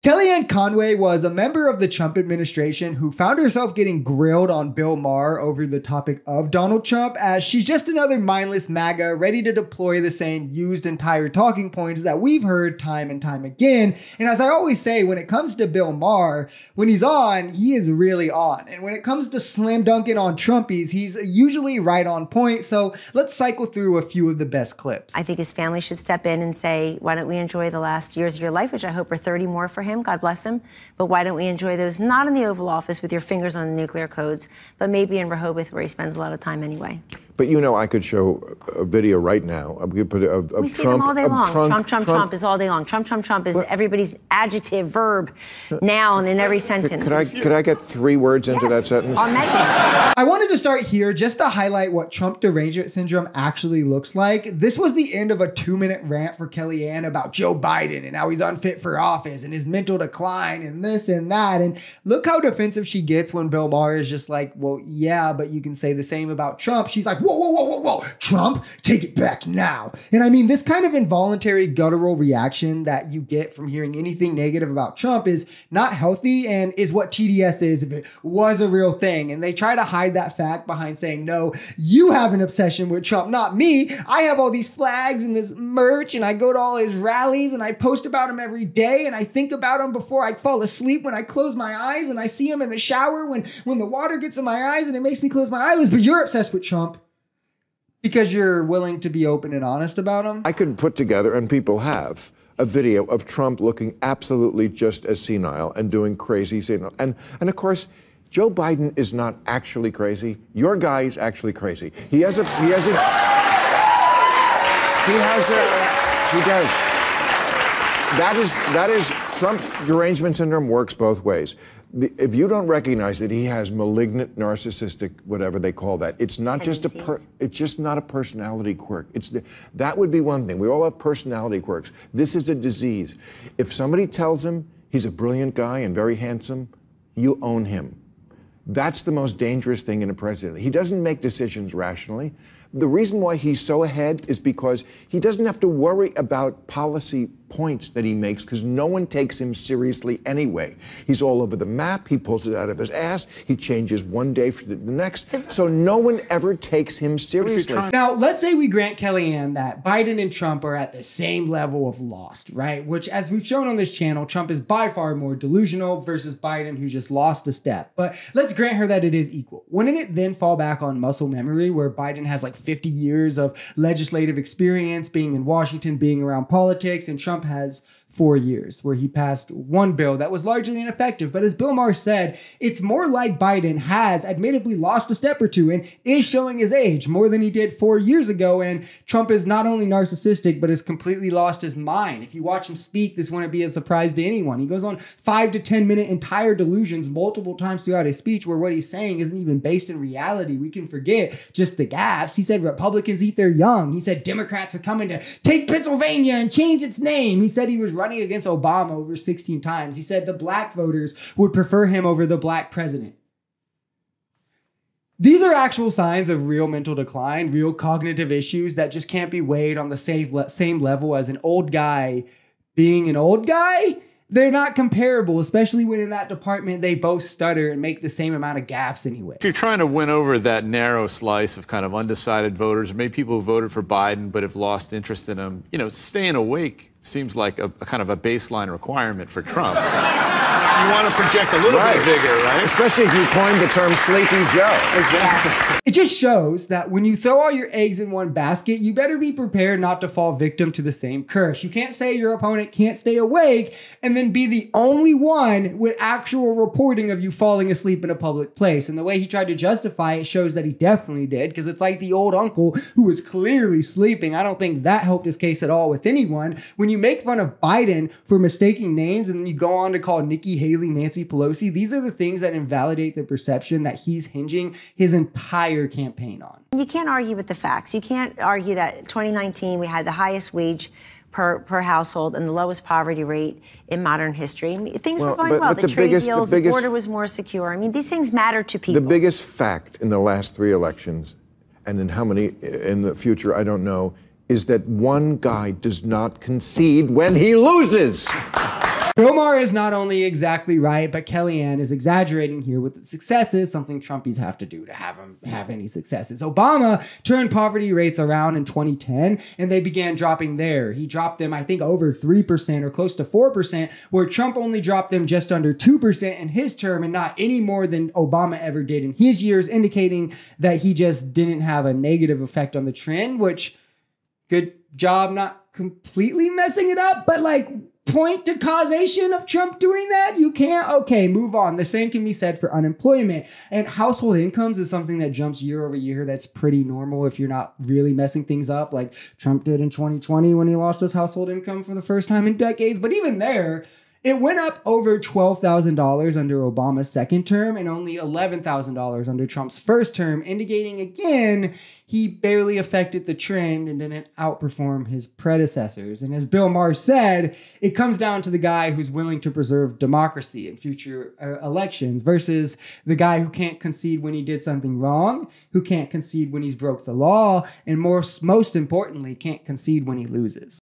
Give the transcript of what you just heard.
Kellyanne Conway was a member of the Trump administration who found herself getting grilled on Bill Maher over the topic of Donald Trump, as she's just another mindless MAGA ready to deploy the same used and tired talking points that we've heard time and time again. And as I always say, when it comes to Bill Maher, when he's on, he is really on. And when it comes to slam dunking on Trumpies, he's usually right on point. So let's cycle through a few of the best clips. I think his family should step in and say, why don't we enjoy the last years of your life, which I hope are 30 more for him. God bless him. But why don't we enjoy those not in the Oval Office with your fingers on the nuclear codes, but maybe in Rehoboth where he spends a lot of time anyway. But you know, I could show a video right now. We could put of we see Trump. Them all day long. Trump is all day long. Trump is everybody's adjective, verb, noun in every sentence. Could I get 3 words into that sentence? On that. I wanted to start here just to highlight what Trump derangement syndrome actually looks like. This was the end of a 2-minute rant for Kellyanne about Joe Biden and how he's unfit for office and his mental decline and this and that. And look how defensive she gets when Bill Maher is just like, well, yeah, but you can say the same about Trump. She's like, whoa, Trump, take it back now. And I mean, this kind of involuntary guttural reaction that you get from hearing anything negative about Trump is not healthy and is what TDS is if it was a real thing. And they try to hide that fact behind saying, no, you have an obsession with Trump, not me. I have all these flags and this merch and I go to all his rallies and I post about him every day and I think about him before I fall asleep when I close my eyes and I see him in the shower when the water gets in my eyes and it makes me close my eyelids. But you're obsessed with Trump because you're willing to be open and honest about him. I could put together, and people have, a video of Trump looking absolutely just as senile and doing crazy senile. And of course, Joe Biden is not actually crazy. Your guy is actually crazy. He does. That is Trump derangement syndrome works both ways. If you don't recognize that he has malignant, narcissistic, whatever they call that, it's not just it's just not a personality quirk. That would be one thing. We all have personality quirks. This is a disease. If somebody tells him he's a brilliant guy and very handsome, you own him. That's the most dangerous thing in a president. He doesn't make decisions rationally. The reason why he's so ahead is because he doesn't have to worry about policy points that he makes because no one takes him seriously anyway. He's all over the map. He pulls it out of his ass. He changes one day for the next. So no one ever takes him seriously. Now, let's say we grant Kellyanne that Biden and Trump are at the same level of lost, right? Which, as we've shown on this channel, Trump is by far more delusional versus Biden, who's just lost a step. But let's grant her that it is equal. Wouldn't it then fall back on muscle memory, where Biden has like 50 years of legislative experience being in Washington, being around politics, and Trump has 4 years, where he passed one bill that was largely ineffective. But as Bill Maher said, it's more like Biden has admittedly lost a step or two and is showing his age more than he did 4 years ago. And Trump is not only narcissistic, but has completely lost his mind. If you watch him speak, this wouldn't be a surprise to anyone. He goes on 5 to 10 minute entire delusions multiple times throughout his speech where what he's saying isn't even based in reality. We can forget just the gaffes. He said Republicans eat their young. He said Democrats are coming to take Pennsylvania and change its name. He said he was running against Obama over 16 times. He said the black voters would prefer him over the black president. These are actual signs of real mental decline, real cognitive issues that just can't be weighed on the same level as an old guy being an old guy. They're not comparable, especially when in that department they both stutter and make the same amount of gaffes anyway. If you're trying to win over that narrow slice of kind of undecided voters, maybe people who voted for Biden but have lost interest in him, you know, staying awake seems like a kind of a baseline requirement for Trump. You want to project a little bit of vigor, right? Especially if you coined the term Sleepy Joe. Exactly. It just shows that when you throw all your eggs in one basket, you better be prepared not to fall victim to the same curse. You can't say your opponent can't stay awake and then be the only one with actual reporting of you falling asleep in a public place. And the way he tried to justify it shows that he definitely did, because it's like the old uncle who was clearly sleeping. I don't think that helped his case at all with anyone. When you make fun of Biden for mistaking names and then you go on to call Nikki Haley Nancy Pelosi, these are the things that invalidate the perception that he's hinging his entire campaign on. You can't argue with the facts. You can't argue that 2019 we had the highest wage per household and the lowest poverty rate in modern history. I mean, things were going well. The trade deals, the border was more secure. I mean, these things matter to people. The biggest fact in the last 3 elections, and in how many in the future, I don't know, is that one guy does not concede when he loses. Bill Maher is not only exactly right, but Kellyanne is exaggerating here with the successes, something Trumpies have to do to have him have any successes. Obama turned poverty rates around in 2010, and they began dropping there. He dropped them, I think, over 3% or close to 4%, where Trump only dropped them just under 2% in his term and not any more than Obama ever did in his years, indicating that he just didn't have a negative effect on the trend, which, good job not completely messing it up, but like, point to causation of Trump doing that? You can't? Okay, move on. The same can be said for unemployment. And household incomes is something that jumps year over year. That's pretty normal if you're not really messing things up like Trump did in 2020 when he lost his household income for the first time in decades. But even there, it went up over $12,000 under Obama's second term and only $11,000 under Trump's first term, indicating again he barely affected the trend and didn't outperform his predecessors. And as Bill Maher said, it comes down to the guy who's willing to preserve democracy in future elections versus the guy who can't concede when he did something wrong, who can't concede when he's broke the law, and most importantly, can't concede when he loses.